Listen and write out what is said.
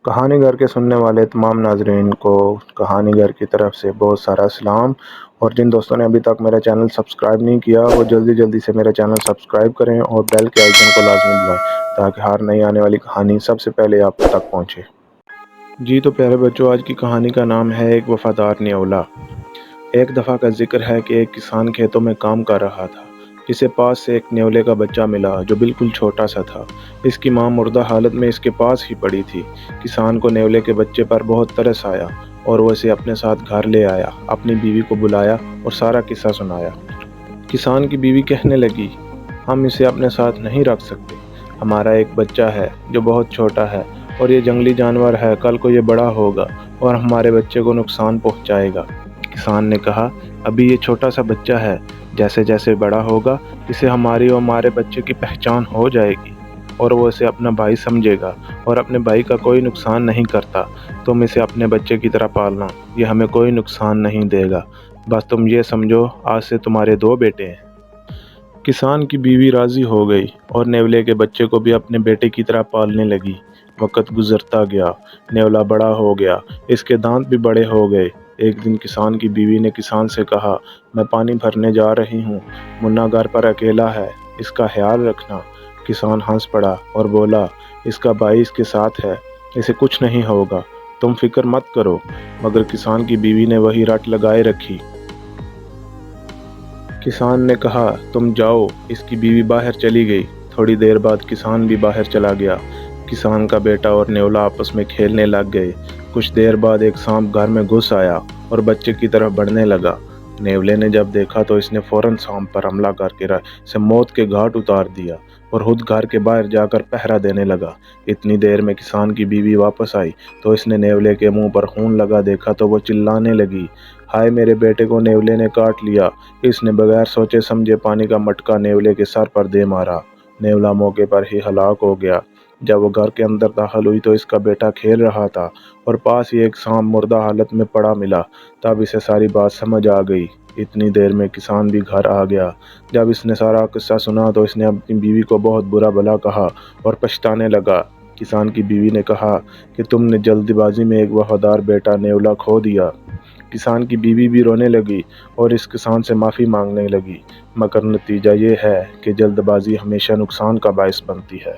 کہانی گھر کے سننے والے تمام ناظرین کو کہانی گھر کی طرف سے بہت سارا سلام، اور جن دوستوں نے ابھی تک میرا چینل سبسکرائب نہیں کیا وہ جلدی سے میرا چینل سبسکرائب کریں اور بیل کے آئیکن کو لازمی دبائیں تاکہ ہر نئی آنے والی کہانی سب سے پہلے آپ تک پہنچے۔ جی تو پیارے بچوں، آج کی کہانی کا نام ہے ایک وفادار نیولا۔ ایک دفعہ کا ذکر ہے کہ ایک کسان کھیتوں میں کام کر رہا تھا، جسے پاس سے ایک نیولے کا بچہ ملا جو بالکل چھوٹا سا تھا۔ اس کی ماں مردہ حالت میں اس کے پاس ہی پڑی تھی۔ کسان کو نیولے کے بچے پر بہت ترس آیا اور وہ اسے اپنے ساتھ گھر لے آیا، اپنی بیوی کو بلایا اور سارا قصہ سنایا۔ کسان کی بیوی کہنے لگی، ہم اسے اپنے ساتھ نہیں رکھ سکتے، ہمارا ایک بچہ ہے جو بہت چھوٹا ہے اور یہ جنگلی جانور ہے، کل کو یہ بڑا ہوگا اور ہمارے بچے کو نقصان پہنچائے گا۔ کسان نے کہا، ابھی یہ چھوٹا سا بچہ ہے، جیسے جیسے بڑا ہوگا اسے ہماری اور ہمارے بچے کی پہچان ہو جائے گی اور وہ اسے اپنا بھائی سمجھے گا اور اپنے بھائی کا کوئی نقصان نہیں کرتا۔ تم اسے اپنے بچے کی طرح پالنا، یہ ہمیں کوئی نقصان نہیں دے گا، بس تم یہ سمجھو آج سے تمہارے 2 بیٹے ہیں۔ کسان کی بیوی راضی ہو گئی اور نیولے کے بچے کو بھی اپنے بیٹے کی طرح پالنے لگی۔ وقت گزرتا گیا، نیولا بڑا ہو گیا، اس کے دانت بھی بڑے ہو گئے۔ ایک دن کسان کی بیوی نے کسان سے کہا، میں پانی بھرنے جا رہی ہوں، منا گھر پر اکیلا ہے، اس کا خیال رکھنا۔ کسان ہنس پڑا اور بولا، اس کا بھائی اس کے ساتھ ہے، اسے کچھ نہیں ہوگا، تم فکر مت کرو۔ مگر کسان کی بیوی نے وہی رٹ لگائے رکھی۔ کسان نے کہا، تم جاؤ۔ اس کی بیوی باہر چلی گئی۔ تھوڑی دیر بعد کسان بھی باہر چلا گیا۔ کسان کا بیٹا اور نیولا آپس میں کھیلنے لگ گئے۔ کچھ دیر بعد ایک سانپ گھر میں گھس آیا اور بچے کی طرف بڑھنے لگا۔ نیولے نے جب دیکھا تو اس نے فوراً سانپ پر حملہ کر کے اسے موت کے گھاٹ اتار دیا اور خود گھر کے باہر جا کر پہرا دینے لگا۔ اتنی دیر میں کسان کی بیوی واپس آئی تو اس نے نیولے کے منہ پر خون لگا دیکھا تو وہ چلانے لگی، ہائے میرے بیٹے کو نیولے نے کاٹ لیا۔ اس نے بغیر سوچے سمجھے پانی کا مٹکا نیولے کے سر پر دے مارا۔ نیولا موقع پر ہی ہلاک ہو گیا۔ جب وہ گھر کے اندر داخل ہوئی تو اس کا بیٹا کھیل رہا تھا اور پاس ہی ایک سانپ مردہ حالت میں پڑا ملا۔ تب اسے ساری بات سمجھ آ گئی۔ اتنی دیر میں کسان بھی گھر آ گیا۔ جب اس نے سارا قصہ سنا تو اس نے اپنی بیوی کو بہت برا بھلا کہا اور پچھتانے لگا۔ کسان کی بیوی نے کہا کہ تم نے جلد بازی میں ایک وفادار بیٹا نیولا کھو دیا۔ کسان کی بیوی بھی رونے لگی اور اس کسان سے معافی مانگنے لگی، مگر نتیجہ یہ ہے کہ جلد بازی ہمیشہ نقصان کا باعث بنتی ہے۔